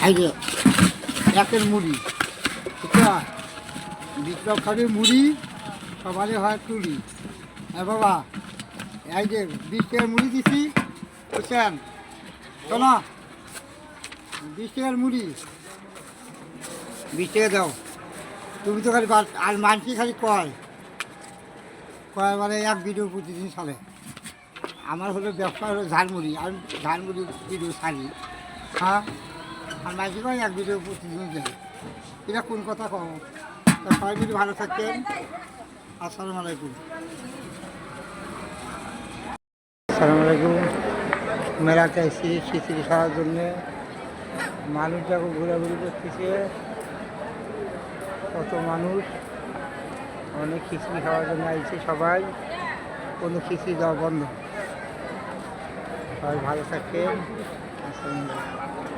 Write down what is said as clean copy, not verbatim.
এই যে একের মুড়ি, বুঝছো? বিপ্লব খাবে মুড়ি, সবারই হয় টুরি। হ্যাঁ বাবা, এই যে 20 টাকার মুড়ি দিছি, বুঝছেন? শোনো, 20 টাকার মুড়ি, 20 টাকা দাও। তুমি তো খালি আর মানসি খালি কয় মানে এক ভিডিও প্রতিদিন চলে। আমার হলো ব্যবসা হলো ঝালমুড়ি, আমি ঝালমুড়ি ভিডিও ছাড়ি। হ্যাঁ, আর মানসি কয় এক ভিডিও প্রতিদিন দেয়। এটা কোন কথা কম? তা সবাই মিলে ভালো থাকতেন। আসসালামু আলাইকুম। আসসালামু আলাইকুম। মেলাতে এসেছি খিচুড়ি খাওয়ার জন্যে। মানুষ যখন ঘোরাঘুরি করতেছে, কত মানুষ, অনেক খিচুড়ি খাওয়ার জন্য আসছে সবাই। কোনো খিচুড়ি দেওয়া বন্ধ। সবাই ভালো থাকতেন। আসসালামু আলাইকুম।